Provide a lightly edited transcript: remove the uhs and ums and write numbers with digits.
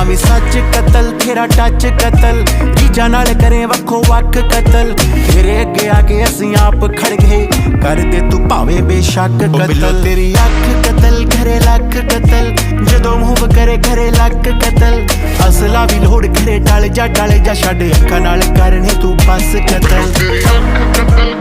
भावी सच कतल तेरा टच कतल जीजा नाल करे वखो वख कतल तेरे अगे आके असीं आप खड़ गए कर दे तू भावे बेशक कतल तेरी अख कतल करे लख कतल जदों मूव करे करे लक कतल असला भी लोड करे डल जा छड़ अखां नाल करने तू बस कतल।